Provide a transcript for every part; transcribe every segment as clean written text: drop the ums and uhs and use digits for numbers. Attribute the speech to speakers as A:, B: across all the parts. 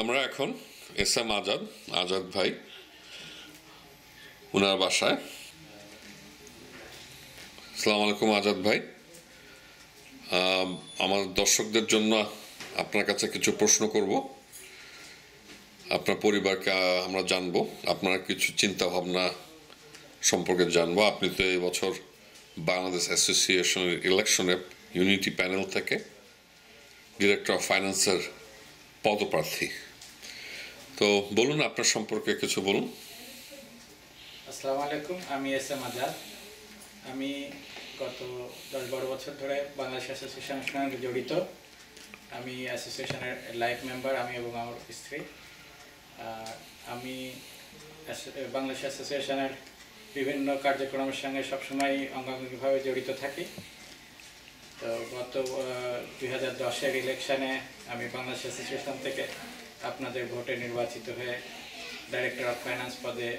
A: আমরা এখন S M Azad Azad ভাই ওনার বাসায়। আসসালামু আলাইকুম আজাদ ভাই, আমার দর্শকদের জন্য আপনার কাছে কিছু প্রশ্ন করব। আপনার পরিবারকে আমরা জানবো, আপনার কিছু চিন্তা ভাবনা সম্পর্কে জানবো। আপনি তো এই বছর বাংলাদেশ অ্যাসোসিয়েশনের ইলেকশনে ইউনিটি প্যানেল থেকে ডিরেক্টর অফ ফাইন্যান্সের পদপ্রার্থী। তো বলুন, আপনার সম্পর্কে কিছু বলুন।
B: আসসালামু আলাইকুম, আমি এস এম আজাদ। আমি গত 10-12 বছর ধরে বাংলাদেশ অ্যাসোসিয়েশনের সঙ্গে জড়িত। আমি অ্যাসোসিয়েশনের লাইফ মেম্বার, আমি এবং আমার স্ত্রী। আমি বাংলাদেশ অ্যাসোসিয়েশনের বিভিন্ন কার্যক্রমের সঙ্গে সবসময় অঙ্গাঙ্গিভাবে জড়িত থাকি। তো গত 2010-এর ইলেকশানে আমি বাংলাদেশ অ্যাসোসিয়েশন থেকে আপনাদের ভোটে নির্বাচিত হয়ে ডাইরেক্টর অফ ফাইন্যান্স পদে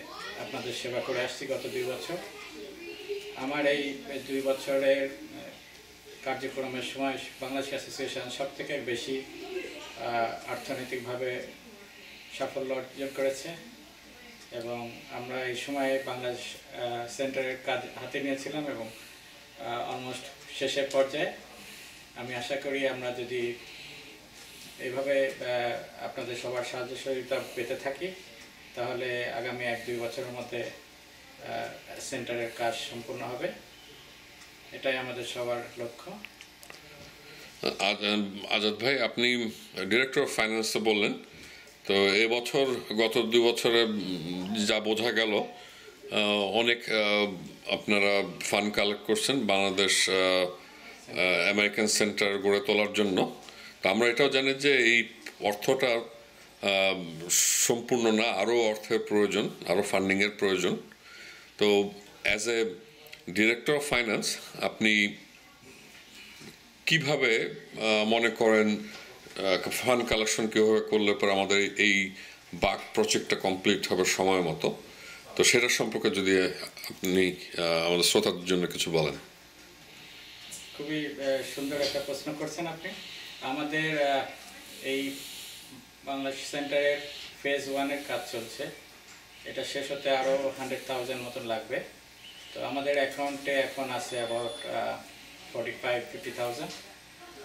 B: আপনাদের সেবা করে আসছি গত 2 বছর। আমার এই 2 বছরের কার্যক্রমের সময় বাংলাদেশ অ্যাসোসিয়েশন সব থেকে বেশি অর্থনৈতিকভাবে সাফল্য অর্জন করেছে এবং আমরা এই সময়ে বাংলাদেশ সেন্টারের কাজ হাতে নিয়েছিলাম এবং অলমোস্ট শেষের পর্যায়ে। আমি আশা করি আমরা যদি এইভাবে আপনাদের সবার সাহায্য সহযোগিতা পেতে থাকি তাহলে আগামী 1-2 বছরের মধ্যে সেন্টারের কাজ সম্পূর্ণ হবে। এটাই আমাদের সবার লক্ষ্য।
A: আজাদ ভাই, আপনি ডিরেক্টর অফ ফাইন্যান্স বললেন, তো এবছর গত 2 বছরে যা বোঝা গেল অনেক আপনারা ফান্ড কালেক্ট করছেন বাংলাদেশ আমেরিকান সেন্টার গড়ে তোলার জন্য। তো আমরা এটাও জানি যে এই অর্থটা সম্পূর্ণ না, আরও অর্থের প্রয়োজন, আরও ফান্ডিংয়ের প্রয়োজন। তো as a director of finance আপনি কিভাবে মনে করেন ফান্ড কালেকশন কীভাবে করলে পরে আমাদের এই বাক প্রজেক্টটা কমপ্লিট হবে সময় মতো? তো সেটা সম্পর্কে যদি আপনি আমাদের শ্রোতাদের জন্য কিছু বলেন।
B: খুবই সুন্দর একটা প্রশ্ন করছেন আপনি। আমাদের এই বাংলাদেশ সেন্টারের ফেজ 1-এর কাজ চলছে। এটা শেষ হতে আরও 100,000 মতন লাগবে। তো আমাদের অ্যাকাউন্টে এখন আছে অ্যাবাউট 45-50,000।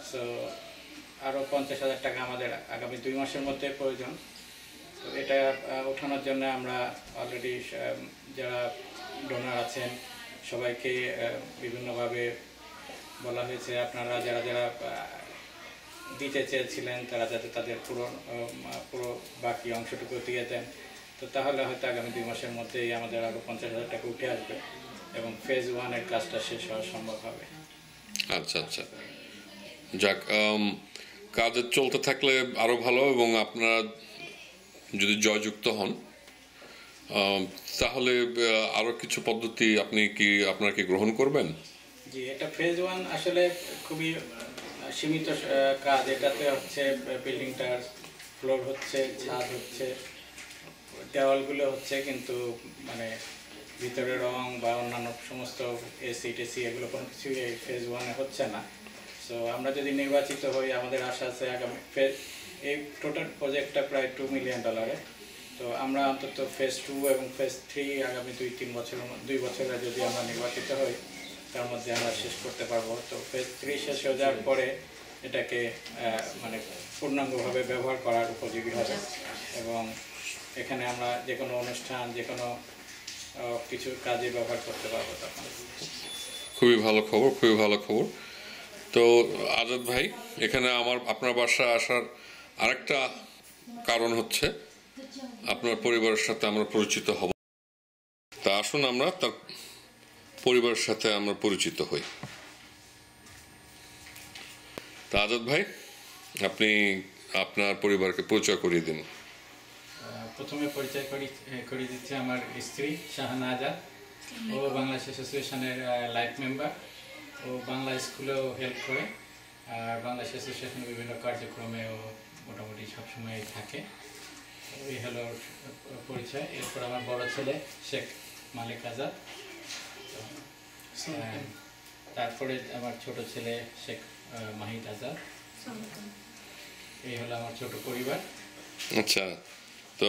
B: সো আরও 50,000 টাকা আমাদের আগামী 2 মাসের মধ্যে প্রয়োজন। তো এটা ওঠানোর জন্য আমরা অলরেডি যারা ডোনার আছেন সবাইকে বিভিন্নভাবে বলা হয়েছে, আপনারা যারা যারা দিতে চেয়েছিলেন তারা যাতে তাদের পুরো বাকি অংশটুকু দিয়ে দেন। তো তাহলে হয়তো আগামী 2 মাসের মধ্যেই আমাদের আরও 50,000 টাকা উঠে আসবে এবং ফেজ 1-এর কাজটা শেষ হওয়া সম্ভব হবে।
A: আচ্ছা আচ্ছা, যাক, কাজ চলতে থাকলে আরও ভালো। এবং আপনারা যদি জয়যুক্ত হন তাহলে আরও কিছু পদ্ধতি আপনারা কি গ্রহণ করবেন?
B: জি, এটা ফেজ 1 আসলে খুবই সীমিত কাজ। এটাতে হচ্ছে বিল্ডিংটার ফ্লোর হচ্ছে, ছাদ হচ্ছে, দেওয়ালগুলো হচ্ছে, কিন্তু মানে ভিতরে রং বা অন্যান্য সমস্ত এসি টেসি এগুলো কোনো কিছুই এই ফেজ 1-এ হচ্ছে না। সো আমরা যদি নির্বাচিত হই, আমাদের আশা আছে আগামী এই টোটাল প্রজেক্টটা প্রায় $2 মিলিয়ন। তো আমরা অন্তত ফেজ 2 এবং ফেজ 3 আগামী 2 বছরে যদি আমরা নির্বাচিত হই তার মধ্যে আমরা শেষ করতে পারবো। তো ফেজ 3 শেষ হয়ে যাওয়ার পরে এটাকে মানে পূর্ণাঙ্গভাবে ব্যবহার করার উপযোগী হবে এবং এখানে আমরা যে কোনো অনুষ্ঠান, যে কোনো কিছু কাজে ব্যবহার করতে পারবো তখন।
A: খুবই ভালো খবর, খুবই ভালো খবর। তো আজাদ ভাই, এখানে আপনার বাসা আসার আরেকটা কারণ হচ্ছে আপনার পরিবারের সাথে আমরা পরিচিত হব। তা আসুন আমরা তার পরিবারের সাথে আমরা পরিচিত হই। তা আজাদ ভাই, আপনি আপনার পরিবারকে পরিচয় করিয়ে দিন।
B: প্রথমে পরিচয় করিয়ে দিচ্ছে আমার স্ত্রী শাহানা আজাদ। ও বাংলাদেশ অ্যাসোসিয়েশনের লাইফ মেম্বার। ও বাংলা স্কুলেও হেল্প করে আর বাংলাদেশ অ্যাসোসিয়েশনের বিভিন্ন কার্যক্রমে ও মোটামুটি সবসময় থাকে। এই হলো পরিচয়। এরপর আমার বড় ছেলে শেখ মালিক আজাদ। তারপরে আমার ছোট ছেলে শেখ মাহিদ আজাদ। এই হলো আমার ছোট পরিবার।
A: আচ্ছা, তো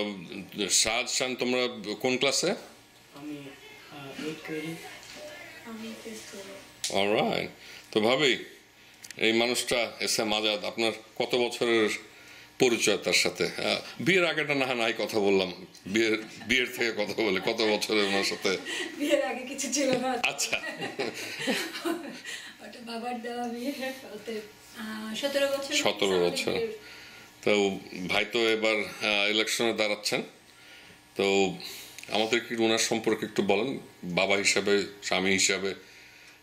A: সাজ শান তোমরা কোন ক্লাসে?
C: আমি 8th গ্রেডে।
D: আমি ফিফথ গ্রেডে।
A: অলরাইট। তো ভাবি, এই মানুষটা এস এম আজাদ, আপনার কত বছরের পরিচয় তার সাথে? বিয়ের আগেটা না নাই কথা বললাম, বিয়ের থেকে কথা বলে কত বছরের ওনার সাথে?
D: বিয়ের আগে কিছু ছিল না।
A: আচ্ছা,
D: ওটা বাবার দেওয়া বিয়ে, ওতে 17 বছর।
A: 17 বছর। তো ভাই তো এবার ইলেকশনে দাঁড়াচ্ছেন, তো আমাদের কি ওনার সম্পর্কে একটু বলেন, বাবা হিসাবে, স্বামী হিসাবে,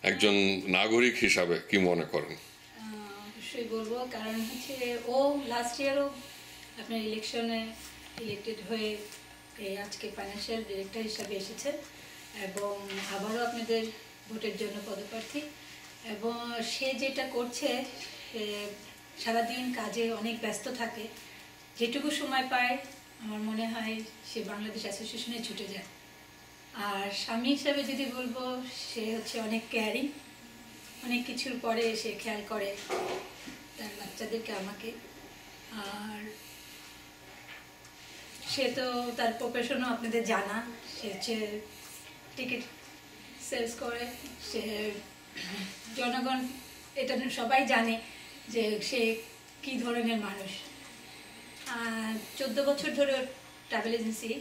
A: একজন নাগরিক হিসাবে কি মনে করেন?
D: অবশ্যই বলবো, কারণ হচ্ছে ও লাস্ট ইয়ারও আপনার ইলেকশনে ইলেক্টেড হয়ে এই আজকে ফাইন্যান্সিয়াল ডিরেক্টর হিসাবে এসেছে এবং আবারও আপনাদের ভোটের জন্য পদপ্রার্থী। এবং সে যেটা করছে, সে সারাদিন কাজে অনেক ব্যস্ত থাকে, যেটুকু সময় পায় আমার মনে হয় সে বাংলাদেশ অ্যাসোসিয়েশনে ছুটে যায়। আর স্বামী হিসাবে যদি বলবো, সে হচ্ছে অনেক কেয়ারিং, অনেক কিছুর পরে সে খেয়াল করে তার বাচ্চাদেরকে, আমাকে। আর সে তো তার প্রফেশনও আপনাদের জানা, সে হচ্ছে টিকিট সেলস করে। সে জনগণ এটা সবাই জানে যে সে কী ধরনের মানুষ। 14 বছর ধরে ট্রাভেল এজেন্সি,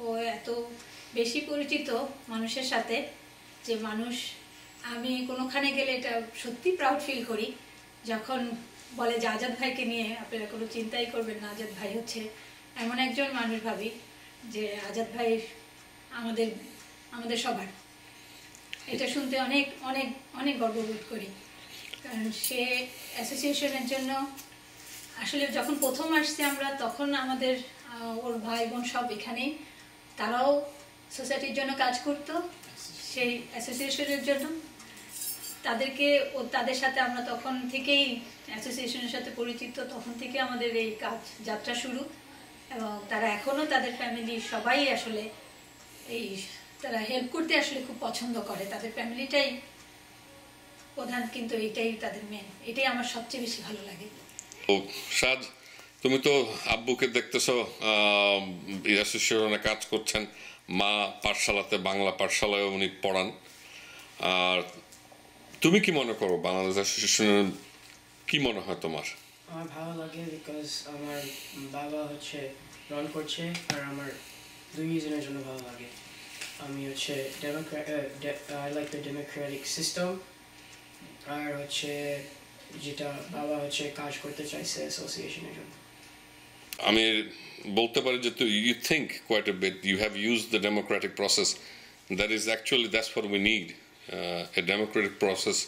D: ও এত বেশি পরিচিত মানুষের সাথে যে মানুষ, আমি কোনোখানে গেলে এটা সত্যি প্রাউড ফিল করি যখন বলে যে আজাদ ভাইকে নিয়ে আপনারা কোনো চিন্তাই করবেন না, আজাদ ভাই হচ্ছে এমন একজন মানুষ। ভাবি যে আজাদ ভাই আমাদের আমাদের সবার, এটা শুনতে অনেক অনেক অনেক গর্ববোধ করি। কারণ সে অ্যাসোসিয়েশনের জন্য আসলে যখন প্রথম আসছে আমরা, তখন আমাদের ওর ভাই বোন সব এখানেই, তারাও সোসাইটির জন্য কাজ করতো, সেই অ্যাসোসিয়েশনের জন্য। তাদেরকে তাদের সাথে আমরা তখন থেকেই অ্যাসোসিয়েশনের সাথে পরিচিত, তখন থেকে আমাদের এই কাজ যাত্রা শুরু। এবং তারা এখনও তাদের ফ্যামিলি সবাই আসলে এই তারা হেল্প করতে আসলে খুব পছন্দ করে, তাদের ফ্যামিলিটাই প্রধান, কিন্তু এইটাই তাদের মেন, এটাই আমার সবচেয়ে বেশি ভালো লাগে।
A: তো সাজ, তুমি তো আব্বুকে দেখতেছো অ্যাসোসিয়েশনে কাজ করছেন, মা পাঠশালাতে, বাংলা পাঠশালায় উনি পড়ান। আর তুমি কি মনে করো বাংলাদেশ অ্যাসোসিয়েশনের, কি মনে হয় তোমার?
C: আমার ভালো লাগে বিকজ আমার বাবা হচ্ছে রান করছে, আর আমার 2 রিজনের জন্য ভালো লাগে। আমি হচ্ছে I like the democratic system, আর হচ্ছে যেটা বাবা হচ্ছে কাজ করতে চাইছে অ্যাসোসিয়েশনের জন্য।
A: আমি বলতে পারি যে you think quite a bit, you have use the democratic process, that is actually that's what we need, a democratic process.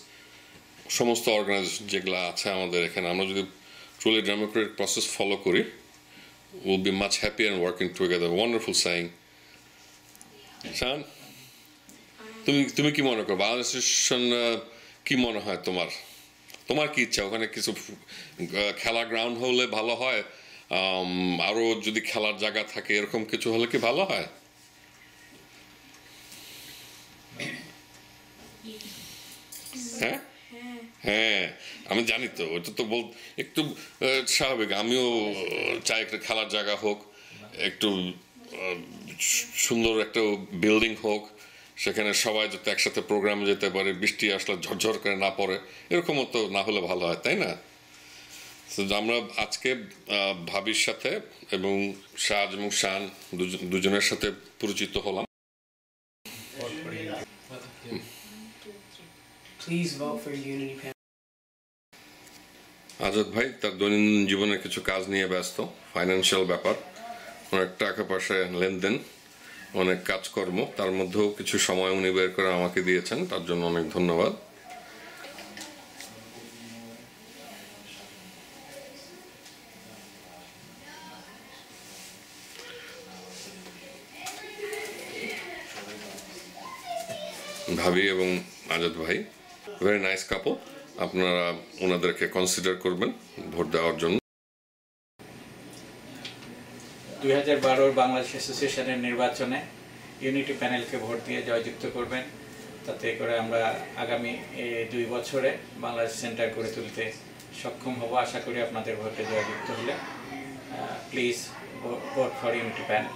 A: সমস্ত অর্গানাইজেশন যেগুলো আছে আমাদের এখানে, আমরা যদি ট্রুলি ডেমোক্রেটিক প্রসেস ফলো করি, will be much happy and working together. Wonderful saying. Shan, তুমি কি মনে করো বাংলাদেশ অ্যাসোসিয়েশন, কি মনে হয় তোমার? তোমার কি ইচ্ছা ওখানে কিছু খেলা গ্রাউন্ড হলে ভালো হয়, আরো যদি খেলার জায়গা থাকে এরকম কিছু হলে কি ভালো হয়? হ্যাঁ হ্যাঁ, আমি জানি তো, ওটা তো একটু স্বাভাবিক। আমিও চাই একটা খেলার জায়গা হোক, একটু সুন্দর একটা বিল্ডিং হোক, সেখানে সবাই যাতে একসাথে প্রোগ্রামে যেতে পারে, বৃষ্টি আসলে ঝরঝর করে না পড়ে, এরকমও তো না হলে ভালো হয়, তাই না? আমরা আজকে ভাবির সাথে এবং সাজ এবং শান দুজনের সাথে পরিচিত হলাম।
C: Please vote for Unity Panel.
A: Azad ভাই তার দৈনন্দিন জীবনে কিছু কাজ নিয়ে ব্যস্ত, ফাইন্যান্সিয়াল ব্যাপার, অনেক টাকা পয়সা লেনদেন, অনেক কাজকর্ম, তার মধ্যেও কিছু সময় উনি বের করে আমাকে দিয়েছেন, তার জন্য অনেক ধন্যবাদ। ভাবি এবং আজাদ ভাই ভেরি নাইস কাপল, আপনারা ওনাদেরকে কনসিডার করবেন ভোট দেওয়ার জন্য।
B: 2012 বাংলাদেশ অ্যাসোসিয়েশনের নির্বাচনে ইউনিটি প্যানেলকে ভোট দিয়ে জয়যুক্ত করবেন, তাতে করে আমরা আগামী 2 বছরে বাংলাদেশ সেন্টার করে তুলতে সক্ষম হব। আশা করি আপনাদের ভোটে জয়যুক্ত হলে please vote for Unity Panel.